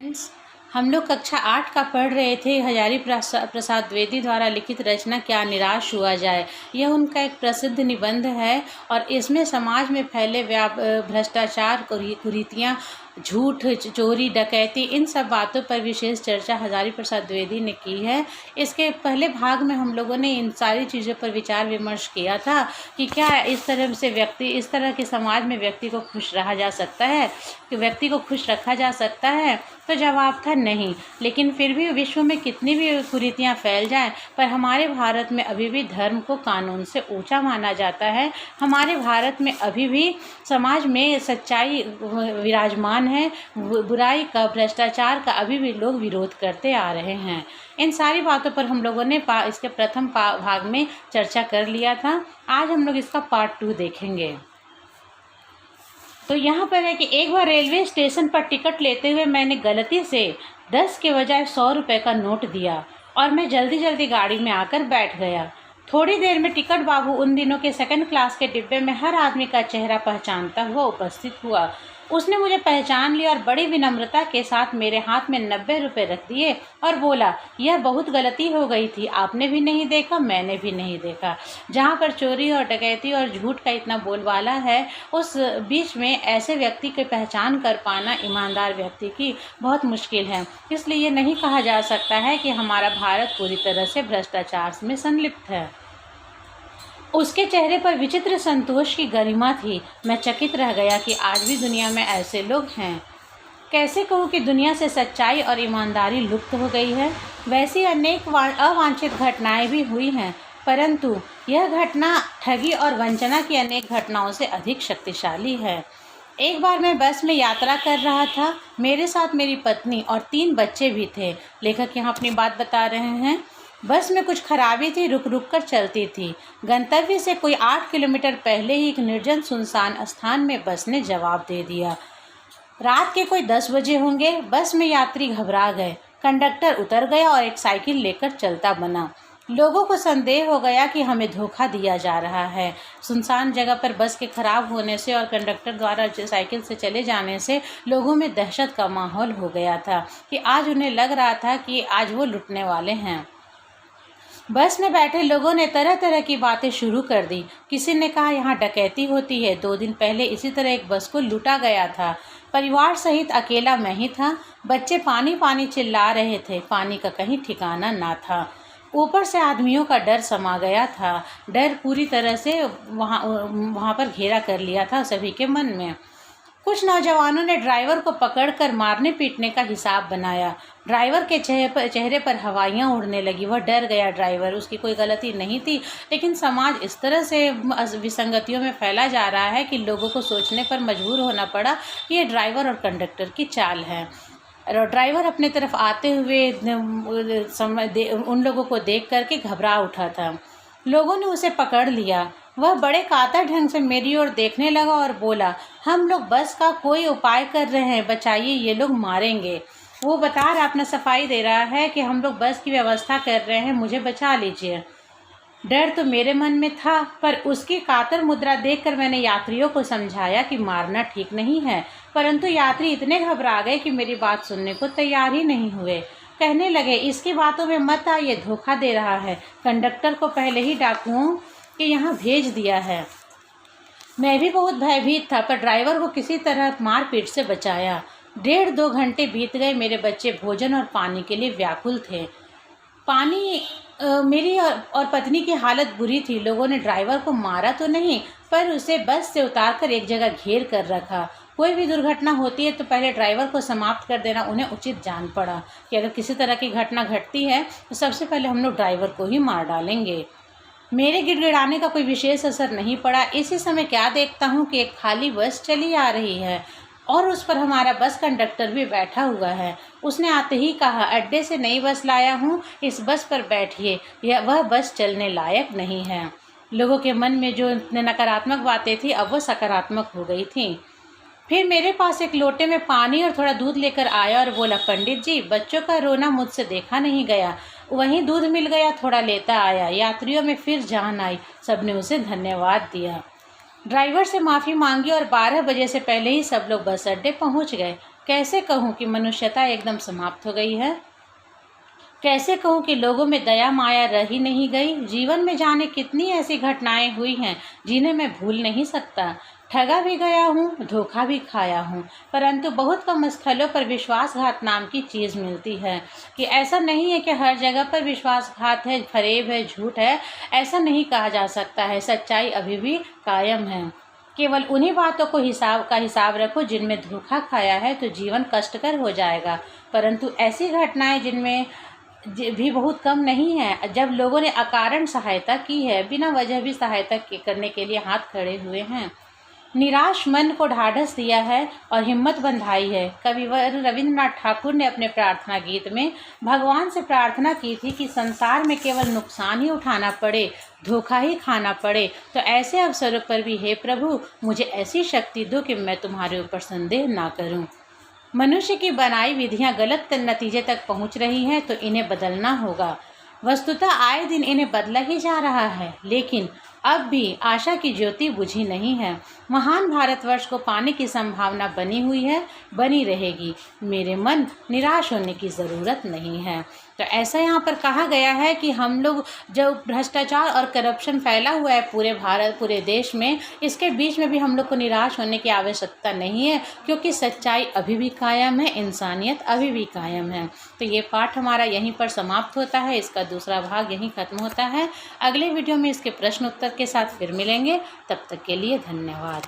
Friends, हम लोग कक्षा 8 का पढ़ रहे थे। हजारी प्रसाद द्विवेदी द्वारा लिखित रचना क्या निराश हुआ जाए। यह उनका एक प्रसिद्ध निबंध है और इसमें समाज में फैले भ्रष्टाचार, कुरीतियाँ, झूठ, चोरी, डकैती, इन सब बातों पर विशेष चर्चा हजारी प्रसाद द्विवेदी ने की है। इसके पहले भाग में हम लोगों ने इन सारी चीज़ों पर विचार विमर्श किया था कि क्या इस तरह के समाज में व्यक्ति को खुश रहा जा सकता है, कि व्यक्ति को खुश रखा जा सकता है। तो जवाब था नहीं। लेकिन फिर भी विश्व में कितनी भी कुरीतियाँ फैल जाएं, पर हमारे भारत में अभी भी धर्म को कानून से ऊंचा माना जाता है। हमारे भारत में अभी भी समाज में सच्चाई विराजमान है। बुराई का, भ्रष्टाचार का अभी भी लोग विरोध करते आ रहे हैं। इन सारी बातों पर हम लोगों ने इसके प्रथम भाग में चर्चा कर लिया था। आज हम लोग इसका पार्ट 2 देखेंगे। तो यहाँ पर है कि एक बार रेलवे स्टेशन पर टिकट लेते हुए मैंने गलती से 10 के बजाय 100 रुपये का नोट दिया और मैं जल्दी गाड़ी में आकर बैठ गया। थोड़ी देर में टिकट बाबू उन दिनों के सेकंड क्लास के डिब्बे में हर आदमी का चेहरा पहचानता हुआ उपस्थित हुआ। उसने मुझे पहचान लिया और बड़ी विनम्रता के साथ मेरे हाथ में 90 रुपये रख दिए और बोला, यह बहुत गलती हो गई थी, आपने भी नहीं देखा, मैंने भी नहीं देखा। जहाँ पर चोरी और डकैती और झूठ का इतना बोलबाला है, उस बीच में ऐसे व्यक्ति की पहचान कर पाना ईमानदार व्यक्ति की बहुत मुश्किल है। इसलिए ये नहीं कहा जा सकता है कि हमारा भारत पूरी तरह से भ्रष्टाचार में संलिप्त है। उसके चेहरे पर विचित्र संतोष की गरिमा थी। मैं चकित रह गया कि आज भी दुनिया में ऐसे लोग हैं। कैसे कहूँ कि दुनिया से सच्चाई और ईमानदारी लुप्त हो गई है। वैसी अनेक अवांछित घटनाएं भी हुई हैं, परंतु यह घटना ठगी और वंचना की अनेक घटनाओं से अधिक शक्तिशाली है। एक बार मैं बस में यात्रा कर रहा था। मेरे साथ मेरी पत्नी और 3 बच्चे भी थे। लेखक यहाँ अपनी बात बता रहे हैं। बस में कुछ खराबी थी, रुक रुक कर चलती थी। गंतव्य से कोई 8 किलोमीटर पहले ही एक निर्जन सुनसान स्थान में बस ने जवाब दे दिया। रात के कोई 10 बजे होंगे। बस में यात्री घबरा गए। कंडक्टर उतर गया और एक साइकिल लेकर चलता बना। लोगों को संदेह हो गया कि हमें धोखा दिया जा रहा है। सुनसान जगह पर बस के खराब होने से और कंडक्टर द्वारा साइकिल से चले जाने से लोगों में दहशत का माहौल हो गया था कि आज उन्हें लग रहा था कि आज वो लुटने वाले हैं। बस में बैठे लोगों ने तरह तरह की बातें शुरू कर दी। किसी ने कहा यहाँ डकैती होती है। 2 दिन पहले इसी तरह एक बस को लूटा गया था। परिवार सहित अकेला मैं ही था। बच्चे पानी पानी चिल्ला रहे थे। पानी का कहीं ठिकाना ना था। ऊपर से आदमियों का डर समा गया था। डर पूरी तरह से वहाँ पर घेरा कर लिया था सभी के मन में। कुछ नौजवानों ने ड्राइवर को पकड़कर मारने पीटने का हिसाब बनाया। ड्राइवर के चेहरे पर हवाइयाँ उड़ने लगी। वह डर गया ड्राइवर, उसकी कोई गलती नहीं थी। लेकिन समाज इस तरह से विसंगतियों में फैला जा रहा है कि लोगों को सोचने पर मजबूर होना पड़ा कि ये ड्राइवर और कंडक्टर की चाल है। ड्राइवर अपने तरफ आते हुए उन लोगों को देख करके घबरा उठा था। लोगों ने उसे पकड़ लिया। वह बड़े कातर ढंग से मेरी ओर देखने लगा और बोला, हम लोग बस का कोई उपाय कर रहे हैं, बचाइए, ये लोग मारेंगे। वो बता रहा, अपना सफाई दे रहा है कि हम लोग बस की व्यवस्था कर रहे हैं, मुझे बचा लीजिए। डर तो मेरे मन में था, पर उसकी कातर मुद्रा देखकर मैंने यात्रियों को समझाया कि मारना ठीक नहीं है। परंतु यात्री इतने घबरा गए कि मेरी बात सुनने को तैयार ही नहीं हुए। कहने लगे, इसकी बातों में मत आ, ये धोखा दे रहा है। कंडक्टर को पहले ही डाकुओं के यहाँ भेज दिया है। मैं भी बहुत भयभीत था, पर ड्राइवर को किसी तरह मारपीट से बचाया। 1.5-2 घंटे बीत गए। मेरे बच्चे भोजन और पानी के लिए व्याकुल थे। मेरी और पत्नी की हालत बुरी थी। लोगों ने ड्राइवर को मारा तो नहीं, पर उसे बस से उतारकर एक जगह घेर कर रखा। कोई भी दुर्घटना होती है तो पहले ड्राइवर को समाप्त कर देना उन्हें उचित जान पड़ा कि अगर किसी तरह की घटना घटती है तो सबसे पहले हम लोग ड्राइवर को ही मार डालेंगे। मेरे गिड़गिड़ाने का कोई विशेष असर नहीं पड़ा। इसी समय क्या देखता हूँ कि एक खाली बस चली आ रही है और उस पर हमारा बस कंडक्टर भी बैठा हुआ है। उसने आते ही कहा, अड्डे से नई बस लाया हूँ, इस बस पर बैठिए, वह बस चलने लायक नहीं है। लोगों के मन में जो नकारात्मक बातें थी अब वो सकारात्मक हो गई थी। फिर मेरे पास एक लोटे में पानी और थोड़ा दूध लेकर आया और बोला, पंडित जी, बच्चों का रोना मुझसे देखा नहीं गया। वहीं दूध मिल गया, थोड़ा लेता आया। यात्रियों में फिर जान आई। सबने उसे धन्यवाद दिया। ड्राइवर से माफ़ी मांगी और 12 बजे से पहले ही सब लोग बस अड्डे पहुंच गए। कैसे कहूँ कि मनुष्यता एकदम समाप्त हो गई है? कैसे कहूँ कि लोगों में दया माया रह ही नहीं गई? जीवन में जाने कितनी ऐसी घटनाएं हुई हैं जिन्हें मैं भूल नहीं सकता। ठगा भी गया हूँ, धोखा भी खाया हूँ, परंतु बहुत कम स्थलों पर विश्वासघात नाम की चीज़ मिलती है। कि ऐसा नहीं है कि हर जगह पर विश्वासघात है, फरेब है, झूठ है, ऐसा नहीं कहा जा सकता है। सच्चाई अभी भी कायम है। केवल उन्हीं बातों को हिसाब रखो जिनमें धोखा खाया है, तो जीवन कष्टकर हो जाएगा। परंतु ऐसी घटनाएं जिनमें भी बहुत कम नहीं है, जब लोगों ने अकारण सहायता की है, बिना वजह भी सहायता करने के लिए हाथ खड़े हुए हैं। निराश मन को ढाढ़स दिया है और हिम्मत बंधाई है। कविवर रविंद्रनाथ ठाकुर ने अपने प्रार्थना गीत में भगवान से प्रार्थना की थी कि संसार में केवल नुकसान ही उठाना पड़े, धोखा ही खाना पड़े, तो ऐसे अवसरों पर भी हे प्रभु मुझे ऐसी शक्ति दो कि मैं तुम्हारे ऊपर संदेह ना करूं। मनुष्य की बनाई विधियां गलत नतीजे तक पहुंच रही हैं, तो इन्हें बदलना होगा। वस्तुतः आए दिन इन्हें बदला ही जा रहा है, लेकिन अब भी आशा की ज्योति बुझी नहीं है। महान भारतवर्ष को पाने की संभावना बनी हुई है, बनी रहेगी। मेरे मन, निराश होने की ज़रूरत नहीं है। तो ऐसा यहाँ पर कहा गया है कि हम लोग जो भ्रष्टाचार और करप्शन फैला हुआ है पूरे भारत, पूरे देश में, इसके बीच में भी हम लोग को निराश होने की आवश्यकता नहीं है, क्योंकि सच्चाई अभी भी कायम है, इंसानियत अभी भी कायम है। तो ये पाठ हमारा यहीं पर समाप्त होता है, इसका दूसरा भाग यहीं ख़त्म होता है। अगले वीडियो में इसके प्रश्न उत्तर के साथ फिर मिलेंगे। तब तक के लिए धन्यवाद।